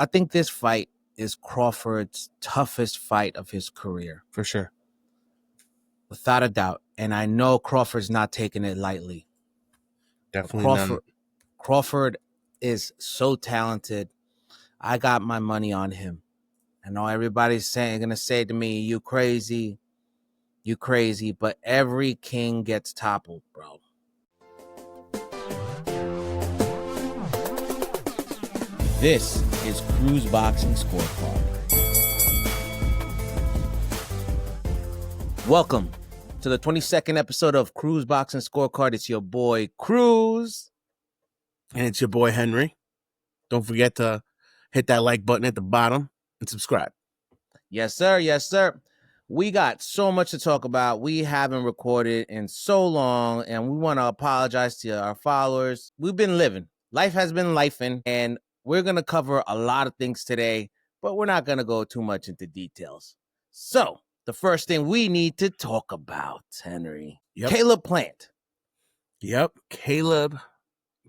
I think this fight is Crawford's toughest fight of his career. For sure. Without a doubt. And I know Crawford's not taking it lightly. Definitely Crawford is so talented. I got my money on him. I know everybody's going to say to me, you crazy, but every king gets toppled, bro. This is Cruz Boxing Scorecard. Welcome to the 22nd episode of Cruz Boxing Scorecard. It's your boy, Cruz. And it's your boy, Henry. Don't forget to hit that like button at the bottom and subscribe. Yes, sir. Yes, sir. We got so much to talk about. We haven't recorded in so long, and we want to apologize to our followers. We've been living. Life has been lifing, and we're going to cover a lot of things today, but we're not going to go too much into details. So, the first thing we need to talk about, Henry, Caleb Plant. Yep, Caleb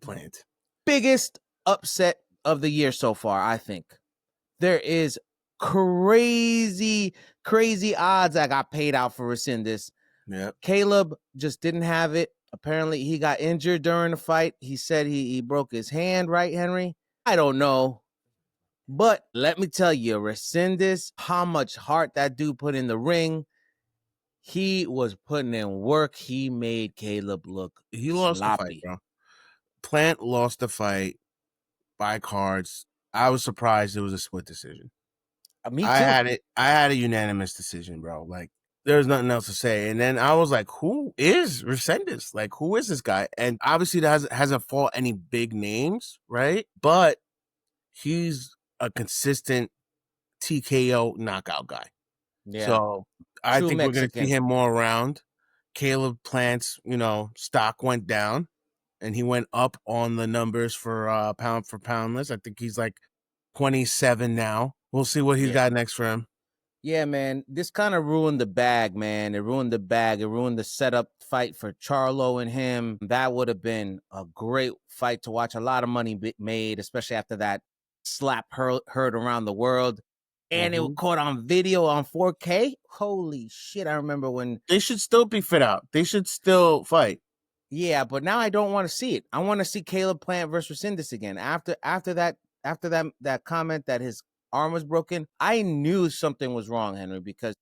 Plant. Biggest upset of the year so far, I think. There is crazy odds I got paid out for Resendiz. Yep. Caleb just didn't have it. Apparently, he got injured during the fight. He said he broke his hand, right, Henry? I don't know. But let me tell you, Resendiz, how much heart that dude put in the ring. He was putting in work. He made Caleb look lost the fight, bro. Plant lost the fight by cards. I was surprised it was a split decision. Me too. I had a unanimous decision, bro. Like, there's nothing else to say. And then I was like, who is Resendiz? Like, who is this guy? And obviously that hasn't fought any big names, right? But he's a consistent TKO knockout guy. Yeah. So I think Mexican. we're going to see him more around. Caleb Plant's, stock went down, and he went up on the numbers for pound list. I think he's like 27 now. We'll see what he's got next for him. Yeah, man. This kind of ruined the bag, man. It ruined the bag. It ruined the setup fight for Charlo and him. That would have been a great fight to watch. A lot of money made, especially after that slap heard around the world. And it was caught on video on 4K. Holy shit. I remember when... They should still be fit out. They should still fight. Yeah, but now I don't want to see it. I want to see Caleb Plant versus Resendiz again. After that comment that his arm was broken, I knew something was wrong, Henry, because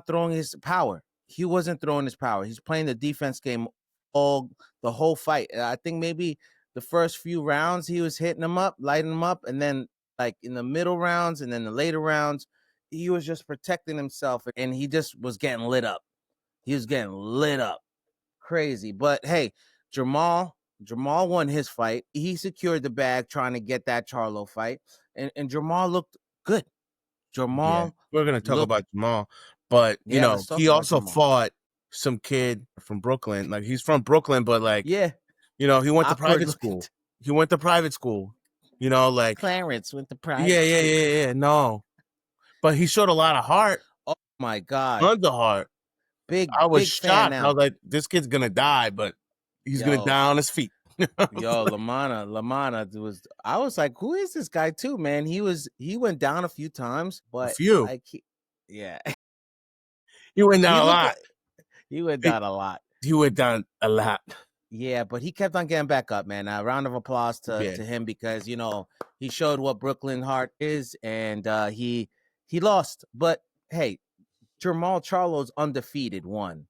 throwing his power. He wasn't throwing his power. He's playing the defense game the whole fight. I think maybe the first few rounds he was hitting him up, lighting him up, and then like in the middle rounds and then the later rounds, he was just protecting himself, and he just was getting lit up. He was getting lit up. Crazy. But hey, Jermall won his fight. He secured the bag trying to get that Charlo fight, and Jermall looked good. We're going to talk about Jermall, but he also fought some kid from Brooklyn. Like, he's from Brooklyn, but like, he went to private school. He went to private school. Like Clarence went to private. Yeah. No, but he showed a lot of heart. Oh my God, tons of heart. I was shocked. I was like, this kid's gonna die, but he's gonna die on his feet. LaManna was. I was like, who is this guy too, man? He went down a few times, but he went down a lot. He went down a lot. He went down a lot. Yeah, but he kept on getting back up, man. A round of applause to him, because he showed what Brooklyn heart is, and he lost. But hey, Jermall Charlo's undefeated one,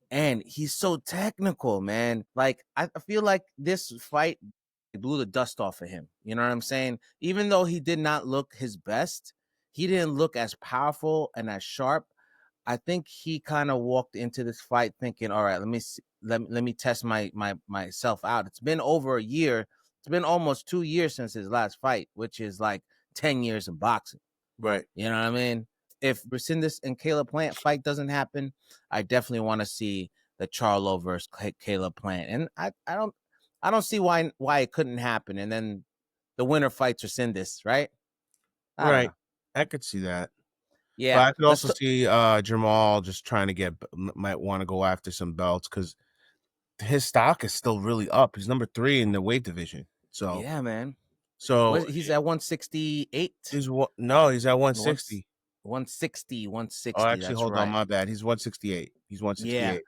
and he's so technical, man. Like, I feel like this fight blew the dust off of him. You know what I'm saying? Even though he did not look his best, he didn't look as powerful and as sharp. I think he kind of walked into this fight thinking, all right, let me test myself out. It's been over a year. It's been almost 2 years since his last fight, which is like 10 years in boxing. Right. You know what I mean? If Resendiz and Caleb Plant fight doesn't happen, I definitely want to see the Charlo versus Caleb Plant. And I don't see why it couldn't happen. And then the winner fights Resendiz, right? Right. I could see that. Yeah. But I could also see Jermall just trying to might want to go after some belts, because his stock is still really up. He's number 3 in the weight division. So yeah, man. So He's at 168. he's at 160. 160. Oh, actually, That's hold on, right. my bad. He's 168. He's Yeah. 168.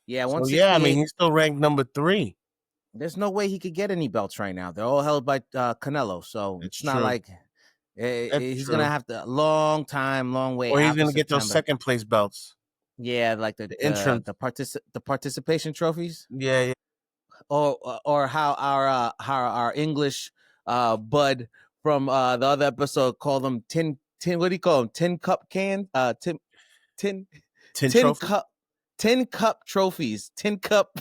Yeah, So yeah, I mean, 168. he's still ranked number 3. There's no way he could get any belts right now. They're all held by Canelo. So It's it's not true. like That's he's true. gonna have to long way Or he's after gonna get those September. second place belts. Yeah, like the interim. the participation trophies, Yeah. or how our English bud from the other episode called them tin. What do you call them? Tin cup can. Tin Tin tin trophy. cup trophies. Tin cup.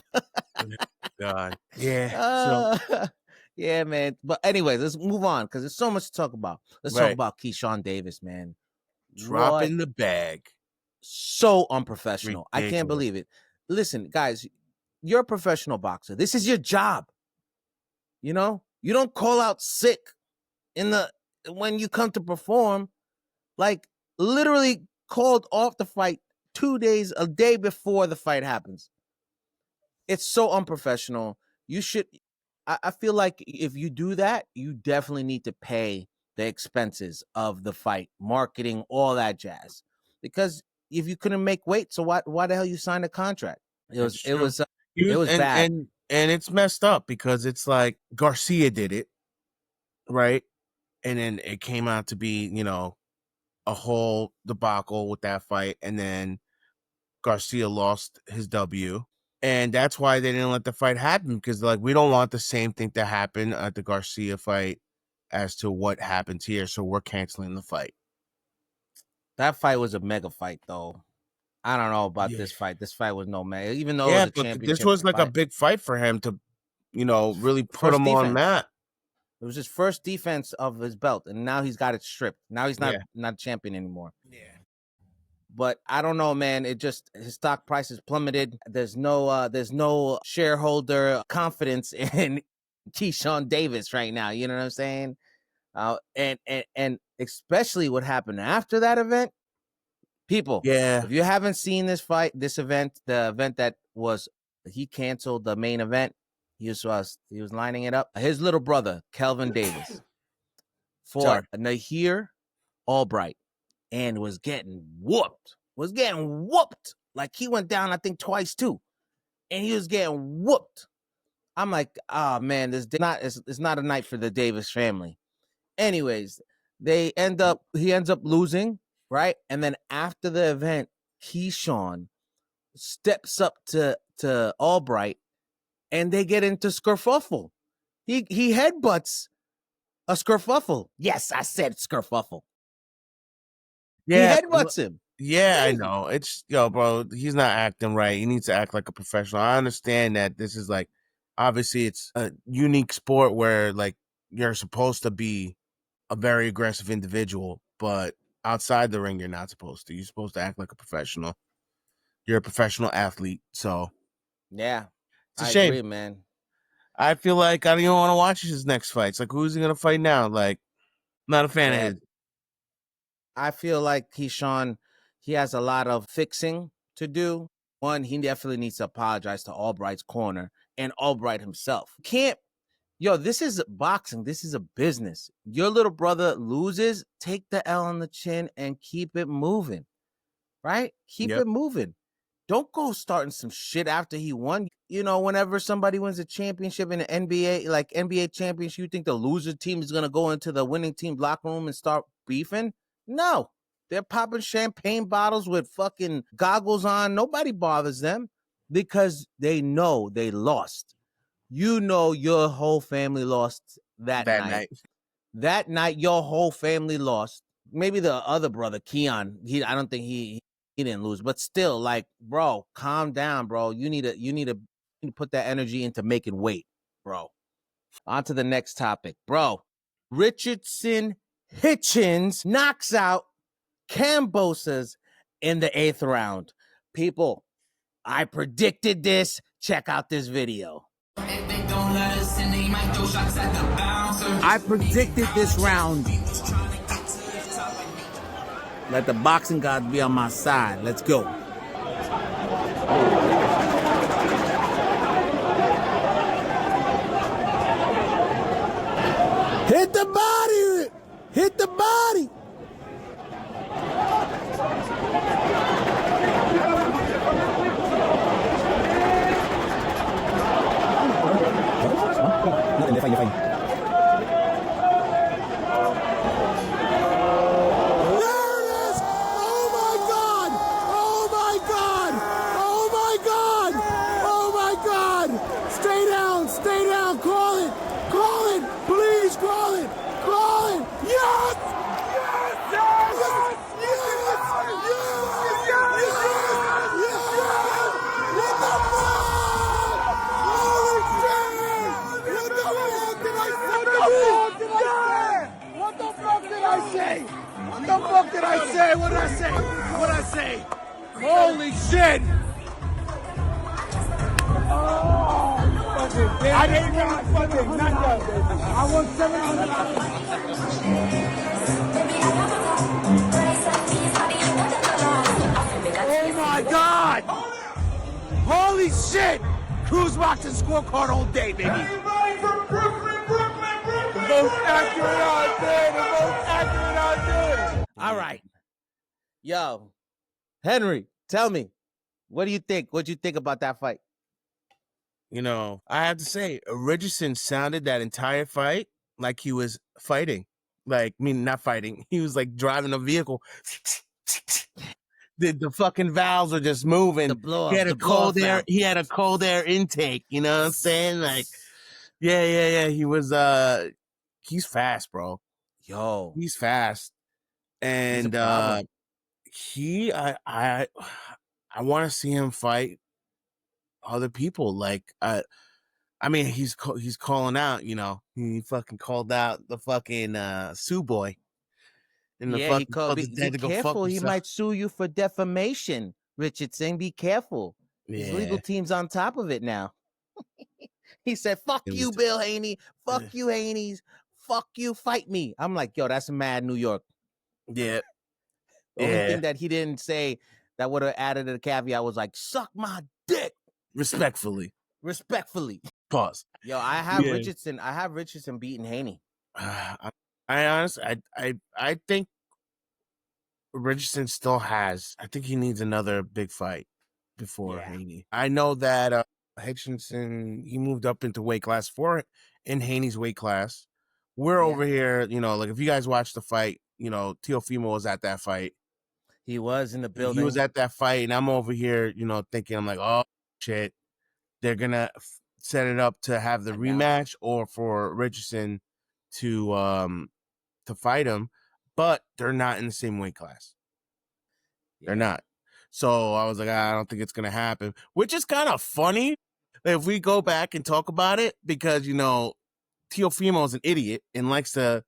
God. Yeah. So Yeah, man. But anyways, let's move on because there's so much to talk about. Let's talk right. about Keyshawn Davis, man. Dropping the bag. So unprofessional. I can't Ridiculous. believe it. Listen, guys, you're a professional boxer. This is your job. You know, you don't call out sick when you come to perform. Like, literally called off the fight a day before the fight happens. It's so unprofessional. You should. I feel like if you do that, you definitely need to pay the expenses of the fight, marketing, all that jazz. Because if you couldn't make weight, so why the hell you signed a contract? It was bad. And it's messed up because it's like Garcia did it, right? And then it came out to be, a whole debacle with that fight, and then Garcia lost his W. And that's why they didn't let the fight happen, because like we don't want the same thing to happen at the Garcia fight as to what happens here, so we're canceling the fight. That fight was a mega fight, though. I don't know about this fight. This fight was no mega, even though it was a championship. This was like fight. A big fight for him to, really put him on map. It was his first defense of his belt, and now he's got it stripped. Now he's not a champion anymore. Yeah. But I don't know, man. His stock price has plummeted. There's no shareholder confidence in Keyshawn Davis right now. You know what I'm saying? And especially what happened after that event. People, if you haven't seen this event, the event that was, he canceled the main event. He was lining it up. His little brother, Kelvin Davis, fought Nahir Albright and was getting whooped. Like, he went down, I think, twice too, and he was getting whooped. I'm like, oh man, it's not a night for the Davis family. Anyways, he ends up losing, right? And then after the event, Keyshawn steps up to Albright, and they get into scurfuffle. He headbutts a scurfuffle. Yes, I said scurfuffle. Yeah, he headbutts him. Yeah, I know. It's bro, he's not acting right. He needs to act like a professional. I understand that this is like, obviously it's a unique sport where like you're supposed to be a very aggressive individual, but outside the ring you're not supposed to. You're supposed to act like a professional. You're a professional athlete, so yeah, it's a shame, agree, man. I feel like I don't even want to watch his next fights. Like, who's he gonna fight now? Like, not a fan of his. I feel like Keyshawn, he has a lot of fixing to do. One, he definitely needs to apologize to Albright's corner and Albright himself. This is boxing. This is a business. Your little brother loses, take the L on the chin and keep it moving, right? Keep it moving. Don't go starting some shit after he won. Whenever somebody wins a championship in the NBA, like NBA championship, you think the loser team is going to go into the winning team locker room and start beefing? No. They're popping champagne bottles with fucking goggles on. Nobody bothers them because they know they lost. Your whole family lost that night. That night, your whole family lost. Maybe the other brother, Keon, I don't think he didn't lose, but still, like, bro, calm down, bro. You need to put that energy into making weight, bro. On to the next topic, bro. Richardson Hitchens knocks out Kambosas in the 8th round. People, I predicted this. Check out this video. I predicted this round. Let the boxing gods be on my side. Let's go. Hit the The fuck did I say? What did I say? What did I say? Holy shit! I didn't got fucking nothing. I want $700. Oh my God! Holy shit! Cruise Boxing Scorecard all day, baby. Everybody from Brooklyn, Brooklyn, Brooklyn. The most accurate out there. The most accurate out there. All right. Yo, Henry, tell me, what do you think? What do you think about that fight? You know, I have to say, Richardson sounded that entire fight like he was fighting. Like, I mean, not fighting. He was like driving a vehicle. The fucking valves are just moving. The blow he had the a cold air. valve. He had a cold air intake. You know what I'm saying? Like, yeah. He was. He's fast, bro. Yo, He's fast, and I want to see him fight other people. Like, I mean, he's calling out. You know, he fucking called out the fucking Sue boy. Yeah, he called. Be careful, he might sue you for defamation, Richardson. Be careful. Yeah. His legal team's on top of it now. He said, "Fuck you, Bill Haney. Fuck you, Haney's. Fuck you. Fight me." I'm like, yo, that's mad New York. Yeah. The only thing that he didn't say that would have added a caveat was like, "Suck my dick." Respectfully. Pause. Yo, I have Richardson. I have Richardson beating Haney. I honestly, I think Richardson still has. I think he needs another big fight before Haney. I know that Hitchens, he moved up into weight class 4 in Haney's weight class. We're over here, you know, like if you guys watched the fight, you know, Teofimo was at that fight. He was in the building. He was at that fight, and I'm over here, you know, thinking, I'm like, oh shit, they're gonna set it up to have the rematch or for Richardson to fight him, but they're not in the same weight class. They're not. So I was like, I don't think it's gonna happen, which is kind of funny if we go back and talk about it, because you know Teofimo is an idiot and likes to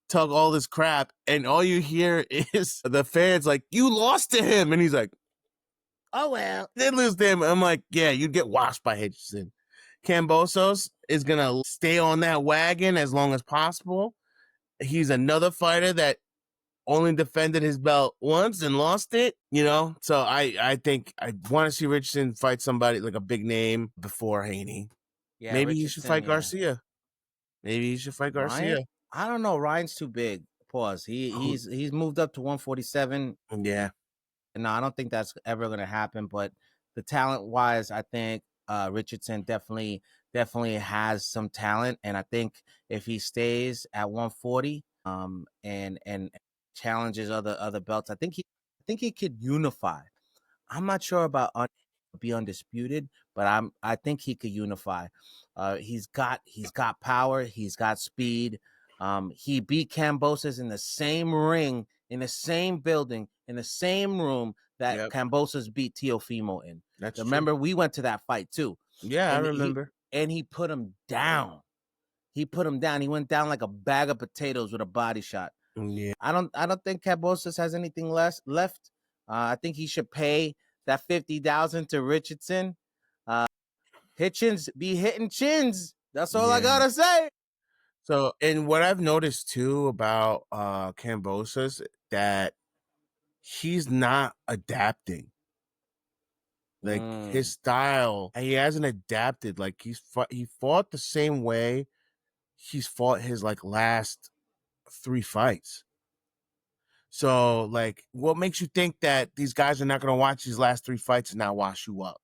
tug all this crap, and all you hear is the fans like, "You lost to him," and he's like, "Oh well, they lose to him." I'm like, "Yeah, you'd get washed by Hitchens." Kambosas is gonna stay on that wagon as long as possible. He's another fighter that only defended his belt once and lost it, you know? So I think I want to see Richardson fight somebody like a big name before Haney. Yeah, maybe he should fight Garcia. Maybe he should fight Garcia. Ryan? I don't know. Ryan's too big. Pause. He's moved up to 147. Yeah. No, I don't think that's ever going to happen. But the talent wise, I think Richardson definitely has some talent, and I think if he stays at 140 and challenges other belts, I think he could unify. I'm not sure about be undisputed, but I think he could unify. He's got power, he's got speed. He beat Kambosas in the same ring, in the same building, in the same room that Kambosas beat Teofimo in. Remember, we went to that fight too. Yeah, I remember. And he put him down. He went down like a bag of potatoes with a body shot. Yeah. I don't think Kambosas has anything left. I think he should pay that $50,000 to Richardson. Hitchens be hitting chins. That's all I gotta say. So, and what I've noticed too about Kambosas, that he's not adapting. Like his style, he hasn't adapted. Like he fought the same way he's fought his like last 3 fights. So, like, what makes you think that these guys are not going to watch these last 3 fights and not wash you up?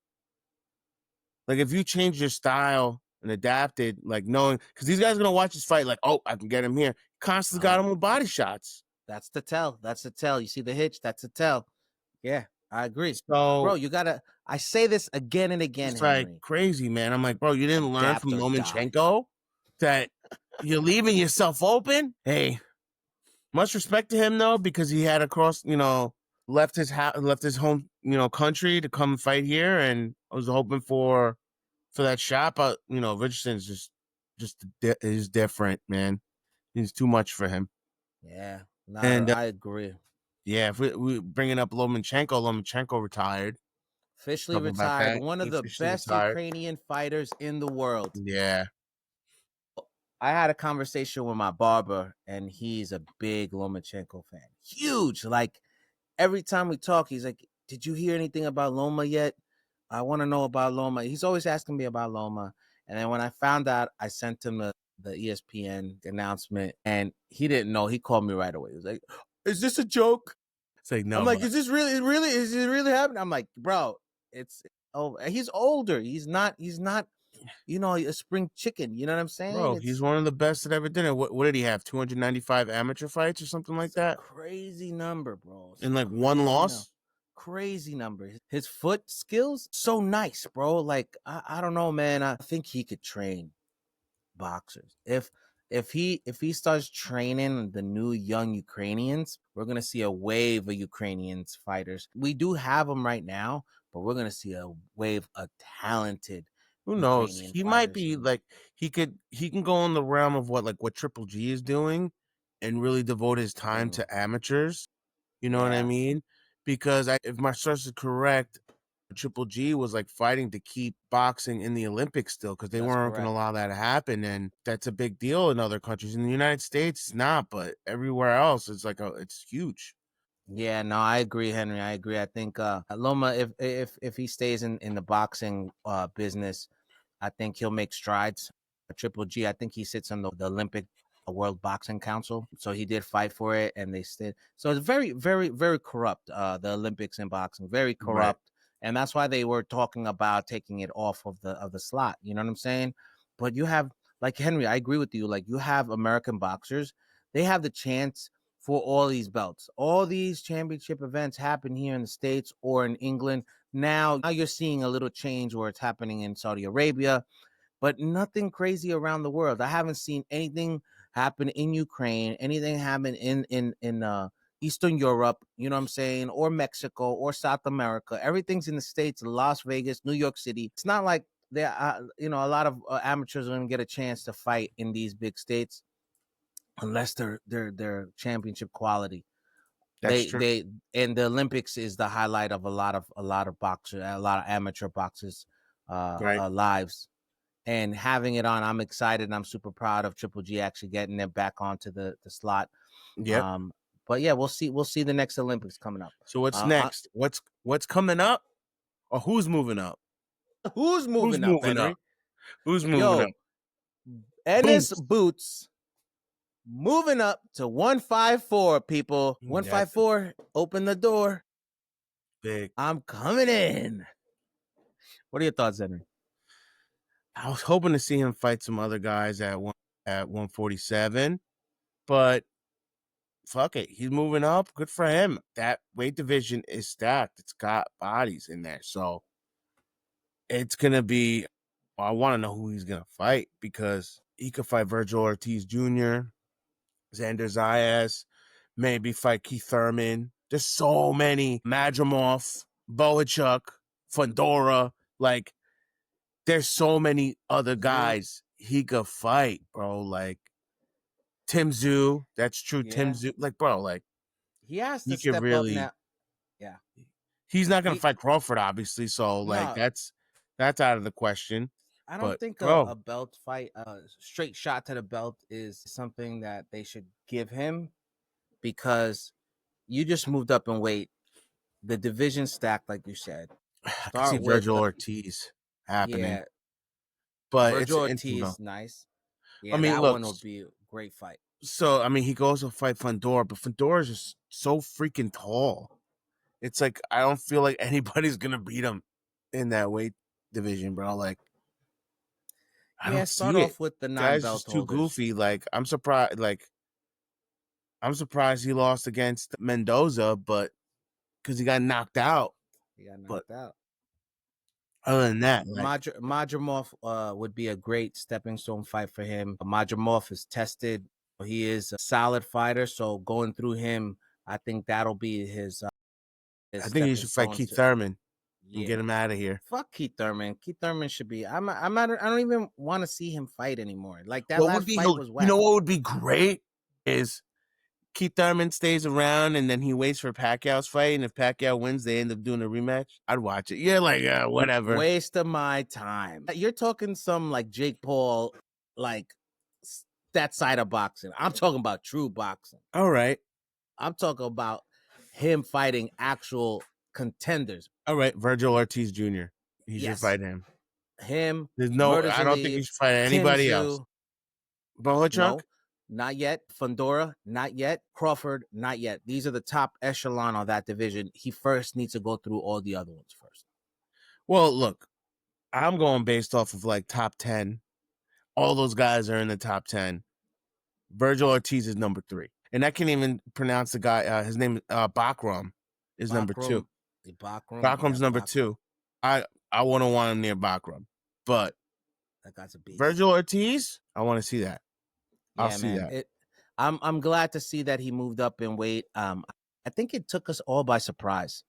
Like, if you change your style and adapted, like knowing, because these guys are going to watch this fight like, oh, I can get him here. Constantly got him with body shots. That's the tell. You see the hitch? That's the tell. Yeah, I agree. So, bro, you gotta. I say this again and again. It's Henry. like crazy, man. I'm like, bro, you didn't learn from Lomachenko that you're leaving yourself open. Hey, much respect to him though, because he had left his home, country to come fight here, and I was hoping for that shot, but Richardson's just is different, man. He's too much for him. Yeah. And I agree. yeah, if we bringing up Lomachenko retired. Officially Talking about retired. that, One he of the officially best retired. Ukrainian fighters in the world. Yeah. I had a conversation with my barber, and he's a big Lomachenko fan. Huge. Like, every time we talk, he's like, "Did you hear anything about Loma yet? I want to know about Loma." He's always asking me about Loma. And then when I found out, I sent him the ESPN announcement, and he didn't know. He called me right away. He was like, "Is this a joke?" It's like, no, I'm like, but "Is this really, is it really happening?" I'm like, "Bro, it's oh, he's older. He's not, a spring chicken. You know what I'm saying? bro, he's one of the best that ever did it. What did he have? 295 amateur fights or something like It's a that? crazy number, bro. It's And like one crazy loss? crazy number. His foot skills so nice, bro. Like, I don't know, man. I think he could train boxers. If he starts training the new young Ukrainians, we're gonna see a wave of Ukrainians fighters. We do have them right now, but we're gonna see a wave of talented Who knows? Ukrainian He might fighters. be like he can go in the realm of what Triple G is doing and really devote his time to amateurs. You know what I Yeah, mean? Because if my source is correct, Triple G was like fighting to keep boxing in the Olympics still because they that's weren't going to correct. allow that to happen, and that's a big deal in other countries. In the United States, it's not, but everywhere else, it's like it's huge. Yeah, no, I agree, Henry. I agree. I think Loma, if he stays in the boxing business, I think he'll make strides. Triple G, I think he sits on the Olympic World Boxing Council, so he did fight for it, and they stayed. So it's very, very, very corrupt. The Olympics in boxing, very Right. corrupt, and that's why they were talking about taking it off of the slot. You know what I'm saying? But you have, like, Henry, I agree with you. Like, you have American boxers; they have the chance for all these belts. All these championship events happen here in the States or in England. Now you're seeing a little change where it's happening in Saudi Arabia, but nothing crazy around the world. I haven't seen anything happen in Ukraine, anything happen in Eastern Europe, you know what I'm saying, or Mexico or South America. Everything's in the States, Las Vegas, New York City. It's not like there, a lot of amateurs are going to get a chance to fight in these big states unless they're championship quality. That's true. They and the Olympics is the highlight of a lot of boxers, a lot of amateur boxers Right. lives. And having it on, I'm excited. I'm super proud of Triple G actually getting it back onto the slot. Yep. But yeah, we'll see the next Olympics coming up. So what's next? What's coming up? Or who's moving up? Who's Who's moving up, moving Henry? up? Who's moving up? Yo, Ennis Boots. Boots moving up to 154, people. That's 154, open the door. big. I'm coming in. What are your thoughts, Henry? I was hoping to see him fight some other guys at 147, but fuck it, he's moving up. Good for him. That weight division is stacked. It's got bodies in there, so it's gonna be. I want to know who he's gonna fight because he could fight Virgil Ortiz Jr., Xander Zayas, maybe fight Keith Thurman. There's so many. Madrimov, Bohachuk, Fondora. Like, there's so many other guys he could fight, bro. Like, Tim Tszyu. That's true. Yeah. Tim Tszyu. Like, bro, like, He has to he could step really. up now. Yeah. He's not gonna fight Crawford, obviously. So, like, No, that's out of the question. I don't But, think bro, a belt fight, a straight shot to the belt is something that they should give him because you just moved up in weight. The division stacked, like you said. I can see Start with Virgil Ortiz happening. yeah, But Virgil it's you know. Ortiz, nice. I Yeah, mean, that look. one would be a great fight. So, I mean, he goes to fight Fondora, but Fondora is just so freaking tall. It's like I don't feel like anybody's gonna beat him in that weight division, bro. Like, I Yeah, don't start see it. off with the Guy's non-belt just too holders. goofy. Like, I'm surprised. Like, I'm surprised he lost against Mendoza, but because he got knocked out. He got But knocked out. other than that, like, Madrimov would be a great stepping stone fight for him. Madrimov is tested. He is a solid fighter, so going through him, I think that'll be his I think stepping he should fight stone Keith to- Thurman and Yeah. get him out of here. Fuck Keith Thurman. Keith Thurman should be. I don't even want to see him fight anymore. Like that What would last be fight was you whack. know what would be great is Keith Thurman stays around and then he waits for Pacquiao's fight, and if Pacquiao wins, they end up doing a rematch, I'd watch it. Yeah, like whatever. Waste of my time. You're talking some like Jake Paul, like that side of boxing. I'm talking about true boxing. All right. I'm talking about him fighting actual contenders. All right, Virgil Ortiz Jr. He should fight him. Him. There's no, I don't think he should fight anybody else. Bohachuk? No, not yet. Fundora, not yet. Crawford, not yet. These are the top echelon of that division. He first needs to go through all the other ones first. Well, look, I'm going based off of like top 10. All those guys are in the top 10. Virgil Ortiz is number 3. And I can't even pronounce the guy. His name, Bakram, is number 2. Bakram's number 2. I wouldn't want him near Bakram. But that guy's a beast. Virgil Ortiz, I want to see that. I'll see that. I'm glad to see that he moved up in weight. I think it took us all by surprise.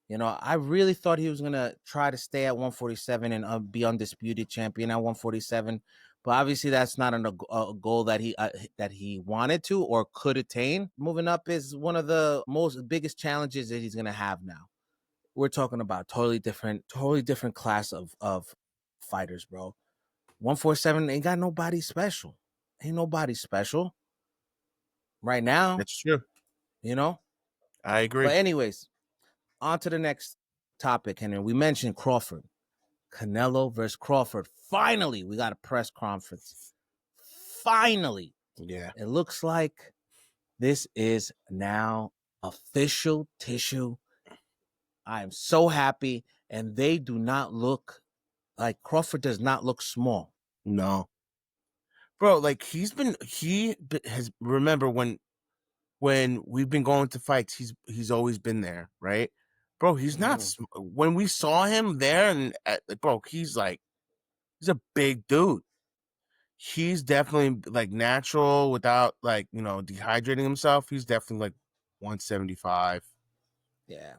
You know, I really thought he was gonna try to stay at 147 and be undisputed champion at 147, but obviously that's not a goal that he wanted to or could attain. Moving up is one of the biggest challenges that he's gonna have now. We're talking about totally different class of fighters, bro. 147 ain't got nobody special. Ain't nobody special right now. That's true. You know? I agree. But anyways, on to the next topic, Henry. We mentioned Crawford. Canelo versus Crawford. Finally, we got a press conference. Finally. Yeah. It looks like this is now official tissue. I am so happy. And they do not look like Crawford does not look small. No. Bro, like remember when we've been going to fights, he's always been there, right? Bro, he's not, when we saw him there, and bro, he's a big dude. He's definitely like natural without like, dehydrating himself. He's definitely like 175. Yeah.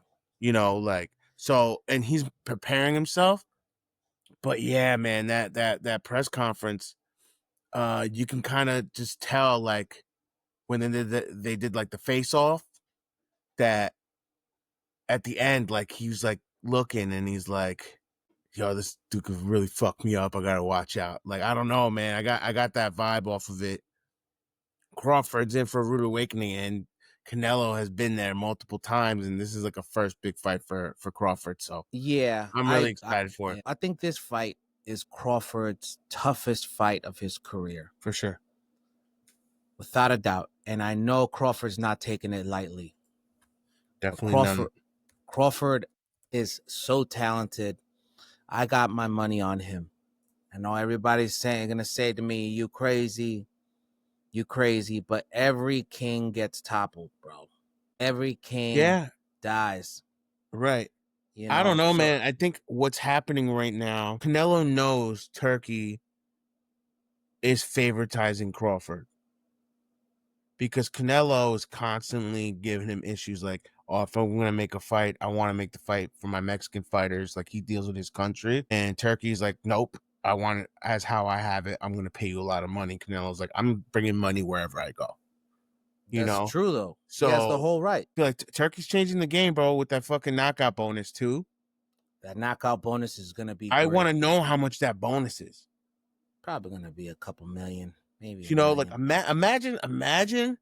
So, and he's preparing himself. But yeah, man, that press conference, you can kind of just tell, like, when they did like the face off, that at the end, like, he was like looking and he's like, yo, this dude could really fuck me up. I gotta watch out. Like, I don't know, man. I got that vibe off of it. Crawford's in for a rude awakening, and Canelo has been there multiple times, and this is like a first big fight for Crawford. So yeah, I'm really excited for it. I think this fight is Crawford's toughest fight of his career. For sure. Without a doubt. And I know Crawford's not taking it lightly. Definitely Crawford is so talented. I got my money on him. I know everybody's gonna say to me, you crazy, but every king gets toppled, bro. Every king dies. Right. I don't know, man. I think what's happening right now, Canelo knows Turkey is favoritizing Crawford, because Canelo is constantly giving him issues like, oh, if I'm going to make a fight, I want to make the fight for my Mexican fighters. Like, he deals with his country. And Turkey's like, nope, I want it as how I have it. I'm going to pay you a lot of money. Canelo's like, I'm bringing money wherever I go. That's true, though. So he has the whole right. I feel like Turkey's changing the game, bro, with that fucking knockout bonus, too. That knockout bonus is going to be I want to know how much that bonus is. Probably going to be a couple million. Maybe. Like, imagine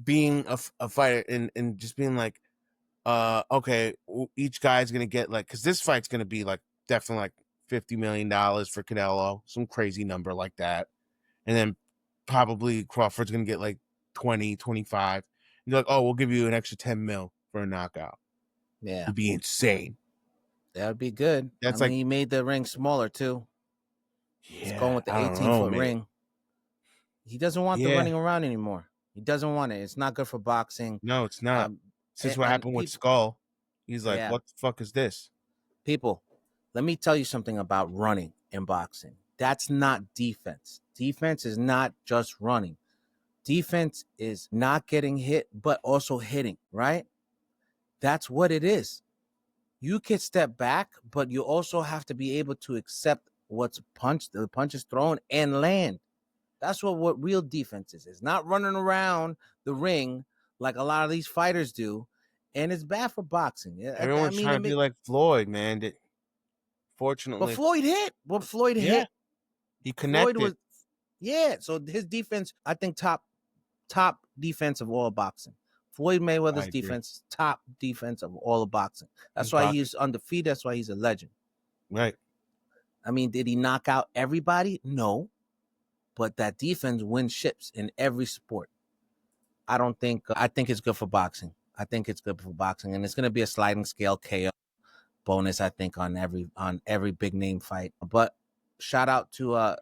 being a fighter and just being like, okay, each guy's going to get like, because this fight's going to be like definitely like $50 million for Canelo, some crazy number like that. And then probably Crawford's going to get like 20, 25. And you're like, oh, we'll give you an extra 10 mil for a knockout. Yeah. It'd be insane. That would be good. I mean, he made the ring smaller too. Yeah, he's going with the 18-foot ring. He doesn't want the running around anymore. He doesn't want it. It's not good for boxing. No, it's not. Since what happened with Skull, he's like, what the fuck is this? People, let me tell you something about running in boxing. That's not defense. Defense is not just running. Defense is not getting hit, but also hitting, right? That's what it is. You can step back, but you also have to be able to accept the punch is thrown and land. That's what real defense is. It's not running around the ring like a lot of these fighters do, and it's bad for boxing. Everyone's trying to be like Floyd, man. Fortunately, but Floyd hit. Yeah. He connected. Floyd was, so his defense, I think, top defense of all boxing. Floyd Mayweather's defense, top defense of all of boxing. That's why he's undefeated. That's why he's a legend. Right. I mean, did he knock out everybody? No. But that defense wins ships in every sport. I think it's good for boxing. I think it's good for boxing. And it's going to be a sliding scale KO bonus, I think, on every big name fight. But shout out to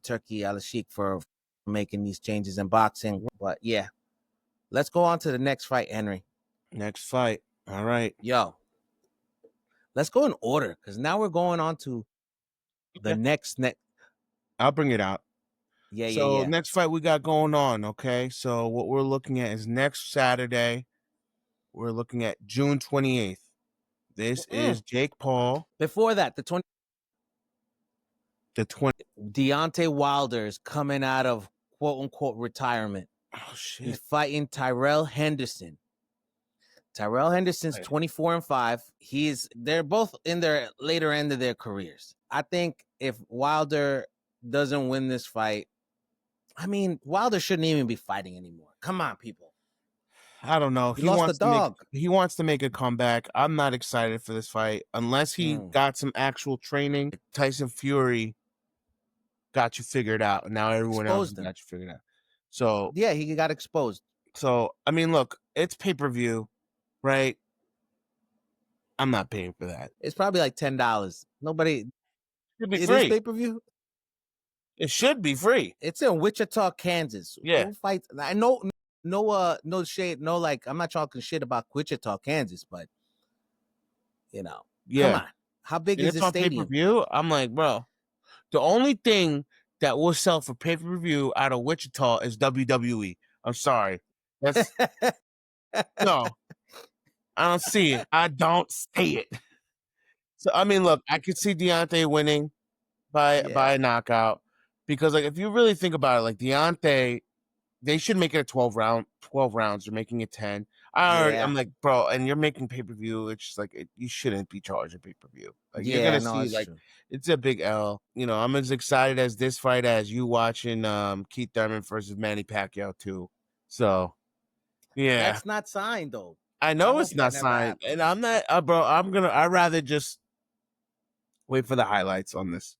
Turkey Al-Sheikh for making these changes in boxing. But yeah, let's go on to the next fight, Henry. Next fight. All right. Yo, let's go in order, because now we're going on to the next. I'll bring it out. Yeah. Next fight we got going on, okay? So what we're looking at is next Saturday. We're looking at June 28th. This is Jake Paul. Before that, the 20. Deontay Wilder is coming out of quote-unquote retirement. Oh, shit. He's fighting Tyrell Henderson. Tyrell Henderson's 24-5. They're both in their later end of their careers. I think if Wilder doesn't win this fight, I mean, Wilder shouldn't even be fighting anymore. Come on, people. I don't know. He lost the dog. He wants to make a comeback. I'm not excited for this fight unless he got some actual training. Tyson Fury got you figured out, and now everyone else got you figured out. So yeah, he got exposed. So I mean, look, it's pay-per-view, right? I'm not paying for that. It's probably like $10. Nobody. It is pay-per-view. It should be free. It's in Wichita, Kansas. Yeah. Who fights? I know. No shade. No, like, I'm not talking shit about Wichita, Kansas, but come on. How big is this stadium? Pay-per-view? I'm like, bro, the only thing that will sell for pay-per-view out of Wichita is WWE. I'm sorry. That's no. I don't see it. I don't see it. So I mean, look, I could see Deontay winning by a knockout, because like if you really think about it, like Deontay, they should make it a 12 rounds. They're making it 10. I'm like, bro, and you're making pay-per-view. It's just like you shouldn't be charging pay-per-view. Like you're gonna see, like, it's a big L. I'm as excited as this fight as you watching Keith Thurman versus Manny Pacquiao too. So yeah, that's not signed though. I know it's not signed, and I'm not, bro. I'd rather just wait for the highlights on this.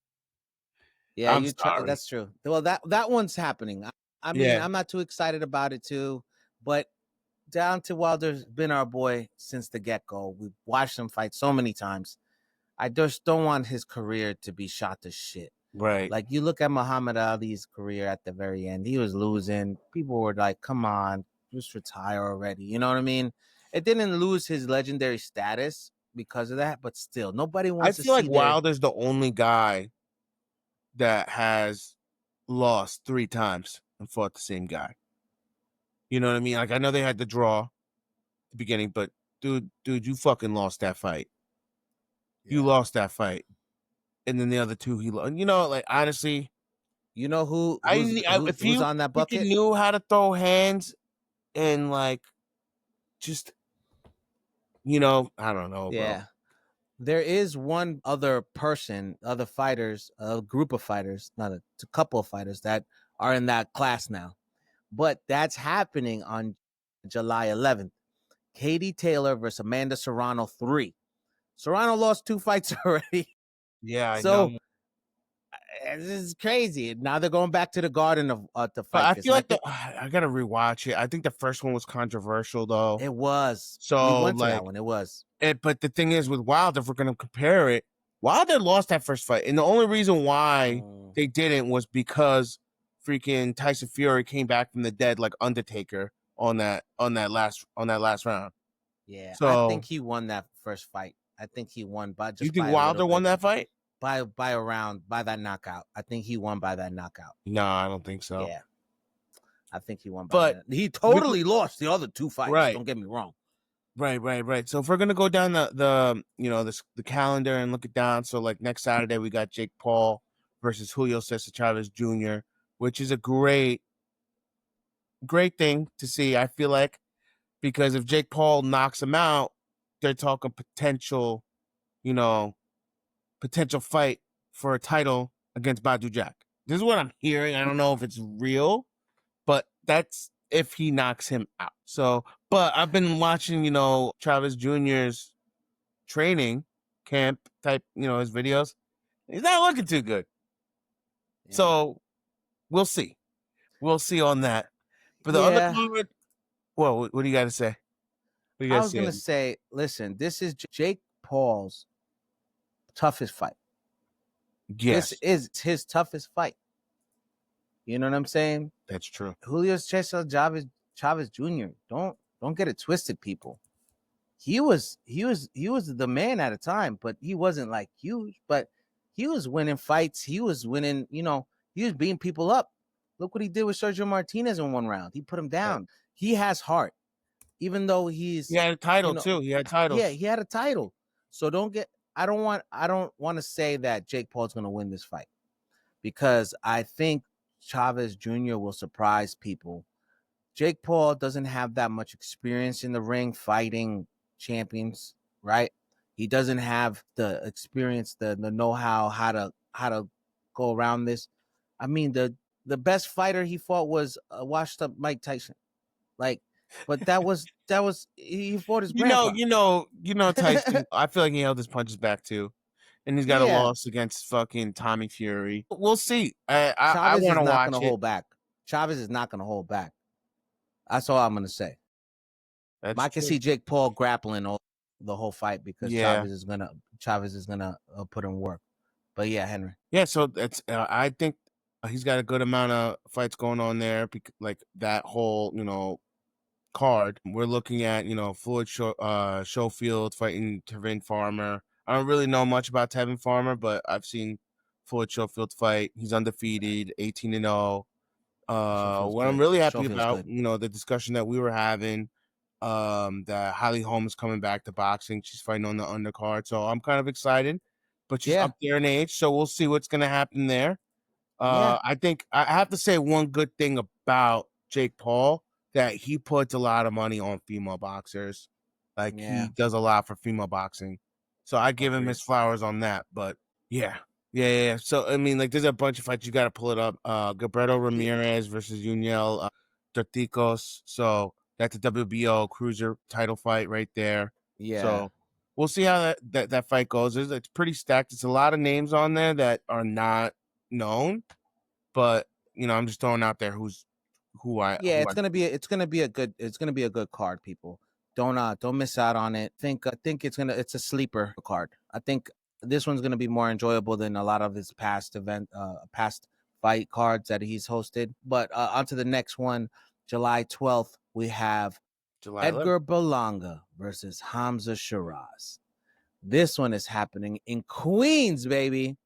Yeah, that's true. Well, that one's happening. I mean, I'm not too excited about it too, but Deontay Wilder's been our boy since the get-go. We've watched him fight so many times. I just don't want his career to be shot to shit. Right. Like, you look at Muhammad Ali's career at the very end. He was losing. People were like, come on, just retire already. You know what I mean? It didn't lose his legendary status because of that, but still, nobody wants to see. I feel like Wilder's the only guy that has lost 3 times and fought the same guy. You know what I mean? Like, I know they had the draw at the beginning, but dude, you fucking lost that fight. Yeah. You lost that fight. And then the other 2 he lost. Like, honestly, who's on that bucket? If he knew how to throw hands and, like, just, I don't know, yeah. Bro. There is one other fighters, a group of fighters, not a couple of fighters that are in that class now. But that's happening on July 11th. Katie Taylor versus Amanda Serrano 3. Serrano lost 2 fights already. Yeah, I know. This is crazy. Now they're going back to the Garden to fight. But I feel like I gotta rewatch it. I think the first one was controversial, though. It was. So we went to that one. It was. But the thing is, with Wilder, if we're gonna compare it, Wilder lost that first fight, and the only reason why they didn't was because freaking Tyson Fury came back from the dead like Undertaker on that last round. Yeah, so I think he won that first fight. I think he won by just. You think Wilder won that fight? By a round, by that knockout. I think he won by that knockout. No, I don't think so. Yeah, I think he won. But he totally lost the other 2 fights. Right. Don't get me wrong. Right. So if we're gonna go down the calendar and look it down, so like next Saturday we got Jake Paul versus Julio Cesar Chavez Jr., which is a great thing to see. I feel like because if Jake Paul knocks him out, they're talking potential, potential fight for a title against Badu Jack. This is what I'm hearing. I don't know if it's real, but that's if he knocks him out. So, but I've been watching, Chavez Jr.'s training camp type, his videos. He's not looking too good. Yeah. So we'll see. We'll see on that. But the other comment, well, what do you got to say? I was going to say, listen, this is Jake Paul's toughest fight. Yes. This is his toughest fight. You know what I'm saying? That's true. Julio Cesar Chavez Jr. Don't get it twisted, people. He was the man at a time, but he wasn't like huge. But he was winning fights. He was winning. He was beating people up. Look what he did with Sergio Martinez in one round. He put him down. Yeah. He has heart, even though he had a title too. He had titles. Yeah, he had a title. So I don't want to say that Jake Paul's going to win this fight, because I think Chavez Jr. will surprise people. Jake Paul doesn't have that much experience in the ring fighting champions, right? He doesn't have the experience, the know-how, how to go around this. I mean, the best fighter he fought was washed up Mike Tyson. But that was he fought his grandpa. Tyson. I feel like he held his punches back too. And he's got a loss against fucking Tommy Fury. We'll see. I want to watch it. Hold back. Chavez is not going to hold back. That's all I'm going to say. I can see Jake Paul grappling the whole fight, because Chavez is gonna put in work. But yeah, Henry. Yeah, so that's I think he's got a good amount of fights going on there, like that whole card. We're looking at Floyd Schofield fighting Tevin Farmer. I don't really know much about Tevin Farmer, but I've seen Floyd Schofield fight. He's undefeated, 18-0. What I'm really happy about, the discussion that we were having, that Holly Holm is coming back to boxing. She's fighting on the undercard, so I'm kind of excited. But she's up there in age, so we'll see what's going to happen there. I think I have to say one good thing about Jake Paul, that he puts a lot of money on female boxers. He does a lot for female boxing. So I give him his flowers on that. But yeah. So, I mean, there's a bunch of fights. You got to pull it up. Gilberto Ramirez versus Yuniel Dorticos. So that's a WBO cruiser title fight right there. Yeah. So we'll see how that fight goes. It's pretty stacked. It's a lot of names on there that are not known. But, I'm just throwing out there it's gonna be a good card, people. Don't miss out on it. I think it's a sleeper card. I think this one's gonna be more enjoyable than a lot of his past fight cards that he's hosted. But on to the next one, July 12th, we have Edgar Berlanga versus Hamza Shiraz. This one is happening in Queens, baby.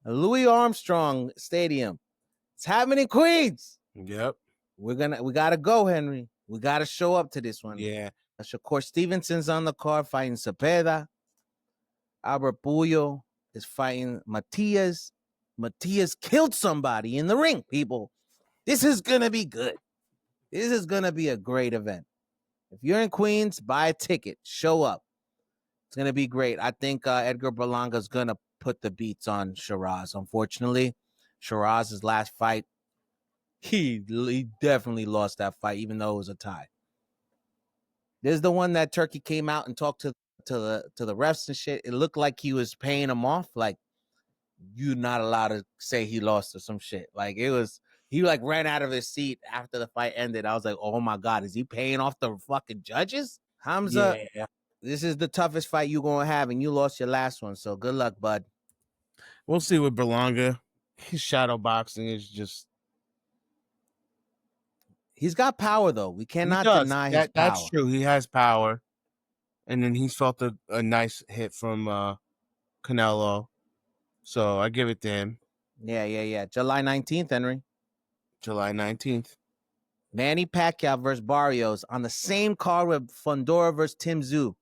Louis Armstrong Stadium. It's happening in Queens. Yep. We gotta go, Henry. We gotta show up to this one. Yeah. Shakur Stevenson's on the card fighting Cepeda. Albert Puyo is fighting Matias. Matias killed somebody in the ring, people. This is gonna be good. This is gonna be a great event. If you're in Queens, buy a ticket. Show up. It's gonna be great. I think Edgar Berlanga is gonna put the beats on Shiraz. Unfortunately, Shiraz's last fight, he definitely lost that fight, even though it was a tie. There's the one that Turkey came out and talked to the refs and shit. It looked like he was paying him off. You're not allowed to say he lost or some shit. He ran out of his seat after the fight ended. I was like, oh my God, is he paying off the fucking judges? Hamza, This is the toughest fight you're going to have, and you lost your last one. So good luck, bud. We'll see with Berlanga. His shadow boxing is just... He's got power, though. We cannot deny his power. That's true. He has power. And then he's felt a nice hit from Canelo. So I give it to him. Yeah. July 19th, Henry. July 19th. Manny Pacquiao versus Barrios on the same card with Fundora versus Tim Tszyu.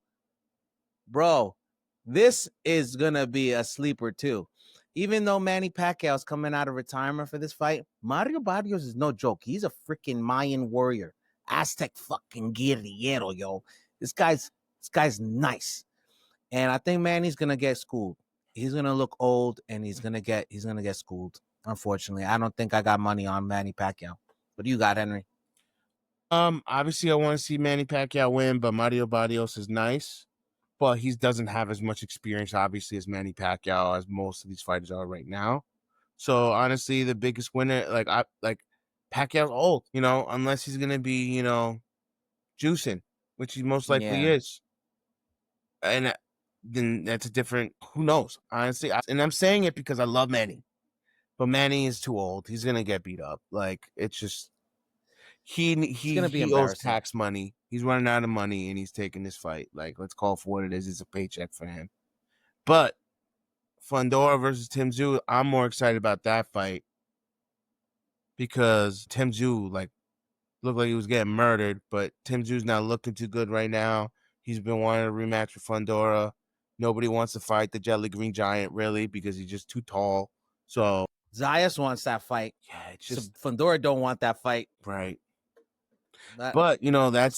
Bro, this is going to be a sleeper, too. Even though Manny Pacquiao is coming out of retirement for this fight, Mario Barrios is no joke. He's a freaking Mayan warrior Aztec fucking guerrillero, yo. This guy's nice. And I think Manny's gonna get schooled. He's gonna look old and he's gonna get schooled. Unfortunately. I don't think I got money on Manny Pacquiao. What do you got, Henry? Obviously I want to see Manny Pacquiao win, but Mario Barrios is nice. But he doesn't have as much experience, obviously, as Manny Pacquiao, as most of these fighters are right now. So honestly, the biggest winner, Pacquiao's old, unless he's gonna be, juicing, which he most likely is. And then that's a different. Who knows? Honestly, and I'm saying it because I love Manny, but Manny is too old. He's gonna get beat up. Like it's just he owes tax money. He's running out of money, and he's taking this fight. Like let's call it for what it is. It's a paycheck for him. But Fundora versus Tim Tszyu, I'm more excited about that fight because Tim Tszyu looked like he was getting murdered, but Tim Tszyu's not looking too good right now. He's been wanting a rematch with Fundora. Nobody wants to fight the Jelly Green Giant, really, because he's just too tall. So Zayas wants that fight. Yeah, it's just Fundora don't want that fight. Right. But that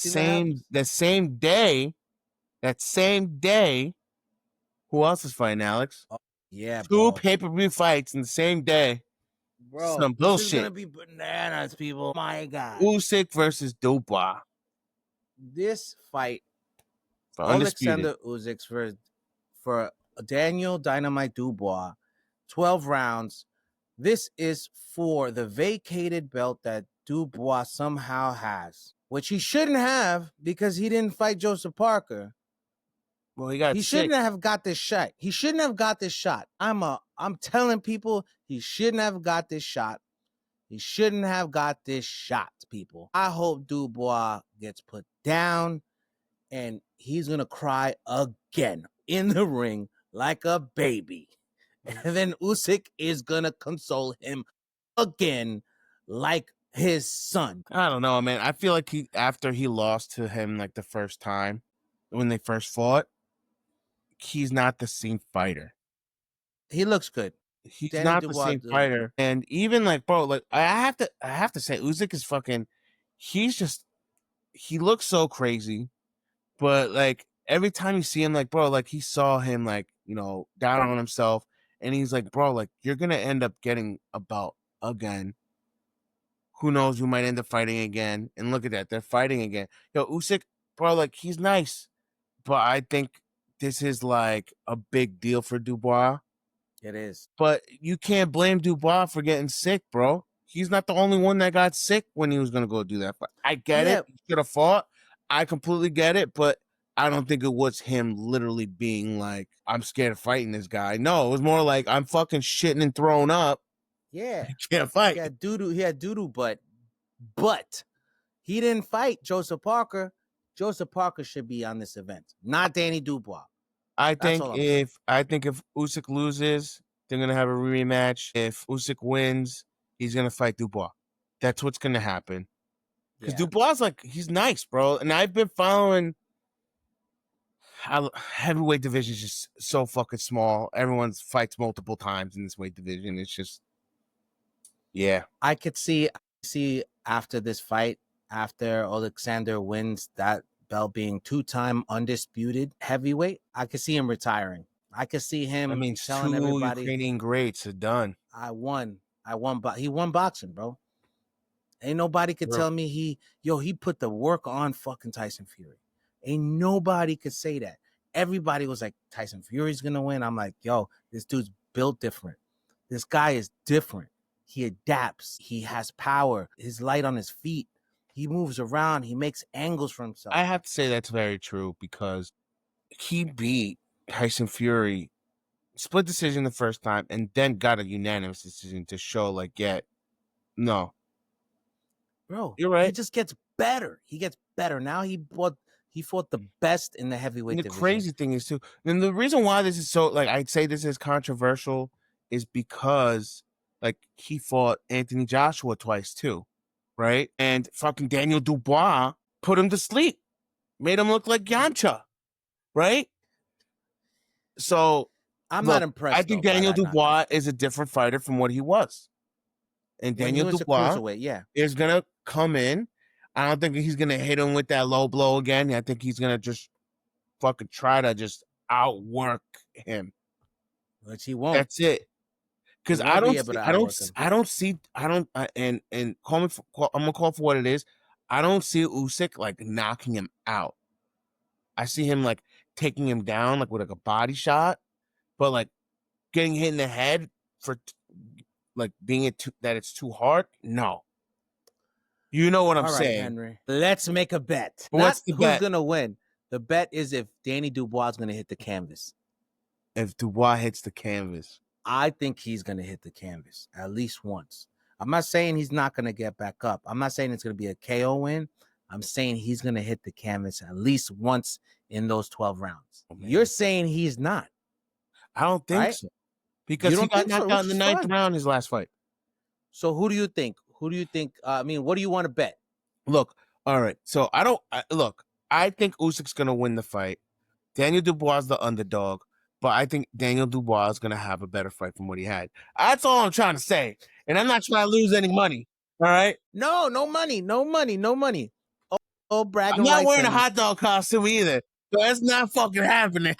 same day, who else is fighting, Alex? Oh, yeah, two pay-per-view fights in the same day. Bro, some bullshit. This is gonna be bananas, people. My God. Usyk versus Dubois. This fight, for undisputed. Alexander Usyk for Daniel Dynamite Dubois, 12 rounds. This is for the vacated belt that Dubois somehow has, which he shouldn't have because he didn't fight Joseph Parker. Well, he shouldn't have got this shot. He shouldn't have got this shot. I'm telling people he shouldn't have got this shot. He shouldn't have got this shot, people. I hope Dubois gets put down and he's going to cry again in the ring like a baby. And then Usyk is going to console him again like his son. I don't know, man. I feel like after he lost to him like the first time when they first fought, he's not the same fighter. He looks good. He's not the same fighter. And even I have to say Usyk is fucking, he looks so crazy. But every time you see him, he saw him down on himself, and he's like, bro, you're gonna end up getting a belt again. Who knows? You might end up fighting again. And look at that, they're fighting again. Yo, Usyk, bro, he's nice, but I think this is a big deal for Dubois. It is. But you can't blame Dubois for getting sick, bro. He's not the only one that got sick when he was going to go do that fight. I get it. He should have fought. I completely get it. But I don't think it was him literally being I'm scared of fighting this guy. No, it was more I'm fucking shitting and throwing up. Yeah. He can't fight. He had doo-doo, but he didn't fight Joseph Parker. Joseph Parker should be on this event, not Danny Dubois. I think if Usyk loses, they're gonna have a rematch. If Usyk wins, he's gonna fight Dubois. That's what's gonna happen. Because Dubois he's nice, bro. And I've been following how heavyweight division is just so fucking small. Everyone fights multiple times in this weight division. It's just, yeah. I could see after this fight, after Alexander wins that belt, being 2-time undisputed heavyweight, I could see him retiring. I could see him telling everybody, Ukrainian greats are done. I won. But he won boxing, bro. Ain't nobody could tell me he put the work on fucking Tyson Fury. Ain't nobody could say that. Everybody was like, Tyson Fury's gonna win. I'm like, yo, this dude's built different. This guy is different. He adapts. He has power. He's light on his feet. He moves around. He makes angles for himself. I have to say that's very true because he beat Tyson Fury split decision the first time and then got a unanimous decision to show no. Bro, you're right. He just gets better. He gets better. Now he fought the best in the heavyweight division. The crazy thing is too, and the reason why this is so I'd say this is controversial is because he fought Anthony Joshua twice too. Right? And fucking Daniel Dubois put him to sleep. Made him look like Yamcha. Right? So I'm not impressed. I think Daniel Dubois is a different fighter from what he was. And Daniel Dubois is gonna come in. I don't think he's gonna hit him with that low blow again. I think he's gonna just fucking try to just outwork him. Which he won't. That's it. Because He won't be able to outwork him. I'm gonna call for what it is. I don't see Usyk like knocking him out. I see him like taking him down like with like a body shot, but like getting hit in the head for like being that it's too hard. No, you know what I'm saying, Henry. Let's make a bet. What's the who's bet? Gonna win. The bet is if Danny Dubois is gonna hit the canvas. If Dubois hits the canvas, I think he's gonna hit the canvas at least once. I'm not saying he's not gonna get back up. I'm not saying it's gonna be a KO win. I'm saying he's gonna hit the canvas at least once in those 12 rounds. Oh, You're saying he's not. I don't think so. Because he got knocked out in the 9th round his last fight. So who do you think? Who do you think? I mean, what do you want to bet? Look, all right. So I think Usyk's gonna win the fight. Daniel Dubois is the underdog, but I think Daniel Dubois is gonna have a better fight from what he had. That's all I'm trying to say, and I'm not trying to lose any money. All right? No money. Oh, bragging I'm not rights wearing a and- hot dog costume either. So that's not fucking happening.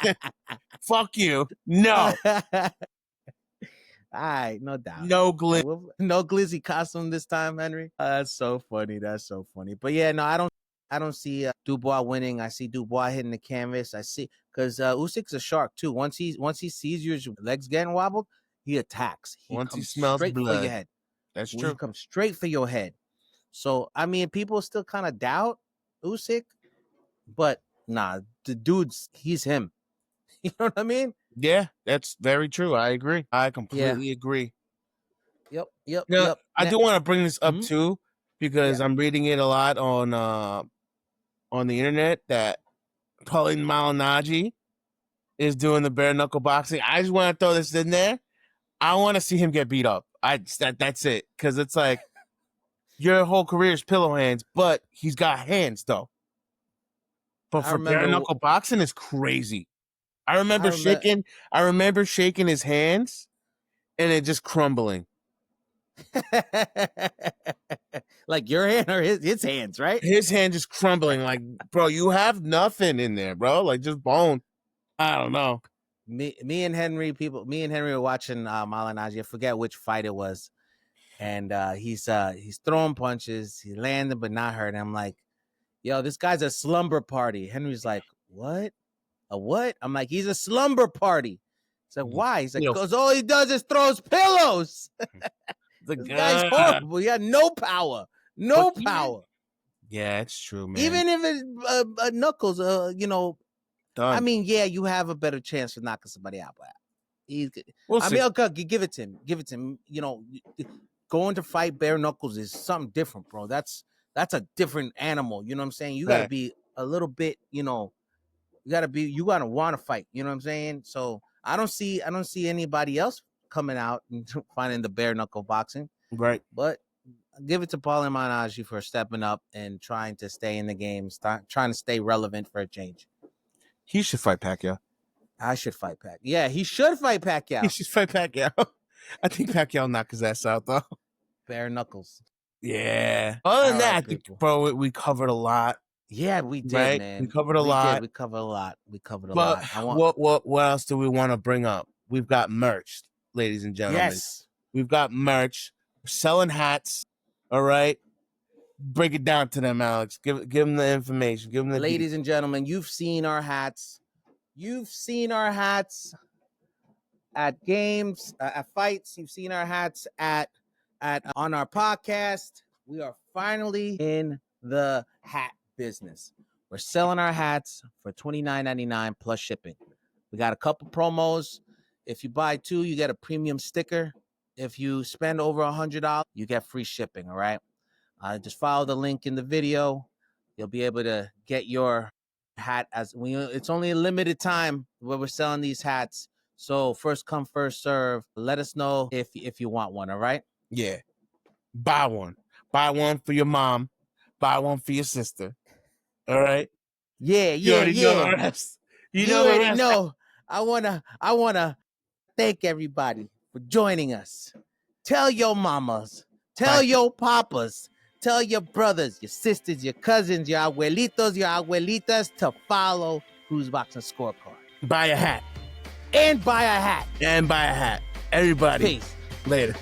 Fuck you. No. All right, no doubt. No glitz. No glizzy costume this time, Henry. That's so funny. But yeah, no, I don't see Dubois winning. I see Dubois hitting the canvas. I see because Usyk's a shark too. Once he sees your legs getting wobbled, he attacks. Once he smells straight blood, for your head. That's He true. comes straight for your head. So I mean, people still kind of doubt Usyk, but nah, the dude's he's him. You know what I mean? Yeah, that's very true. I agree. I completely agree. Yep. I do want to bring this up too, because I'm reading it a lot on the internet that Paulie Malignaggi is doing the bare knuckle boxing. I just want to throw this in there. I want to see him get beat up. That's it, because it's like your whole career is pillow hands, but he's got hands though. But for bare knuckle boxing, it's crazy. I remember shaking his hands, and it just crumbling. Like your hand or his hands, right? His hand just crumbling. Like, bro, you have nothing in there, bro. Like just bone. I don't know. Me and Henry were watching Malignaggi. I forget which fight it was, and he's throwing punches. He landed but not hurt. I'm like, yo, this guy's a slumber party. Henry's like, what? A what? I'm like, he's a slumber party. He's like, why? He's like, because all he does is throws pillows. This guy's horrible. He had no power. No power. Yeah, it's true, man. Even if it's knuckles, Done. I mean, yeah, you have a better chance for knocking somebody out. But We'll see. okay, give it to him. You know, going to fight bare knuckles is something different, bro. That's a different animal. You know what I'm saying? You got to be a little bit, you know, you got to want to fight. You know what I'm saying? So I don't see anybody else coming out and finding the bare knuckle boxing. Right. But give it to Paulie Malignaggi for stepping up and trying to stay in the game, trying to stay relevant for a change. He should fight Pacquiao. I should fight Pacquiao. Yeah, he should fight Pacquiao. He should fight Pacquiao. I think Pacquiao knock his ass out though. Bare knuckles. Yeah. Other than that, I think, bro, we covered a lot. Yeah, we did, right? man. We covered a lot. We covered a lot. But what else do we want to bring up? We've got merch, ladies and gentlemen. Yes. We've got merch. We're selling hats. All right. Break it down to them, Alex. Give them the information. Give them the ladies and gentlemen, you've seen our hats. You've seen our hats at games, at fights. You've seen our hats at on our podcast. We are finally in the hat business. We're selling our hats for $29.99 plus shipping. We got a couple promos. If you buy 2, you get a premium sticker. If you spend over $100, you get free shipping. All right. Just follow the link in the video. You'll be able to get your hat it's only a limited time where we're selling these hats. So first come, first serve. Let us know if you want one. All right. Yeah. Buy one. Buy one for your mom. Buy one for your sister. All right. Yeah. You already know the rest. You already know. I wanna thank everybody for joining us. Tell your mamas. Tell your papas. Tell your brothers, your sisters, your cousins, your abuelitos, your abuelitas to follow Cruz Boxing Scorecard. Buy a hat. And buy a hat. Everybody. Peace. Later.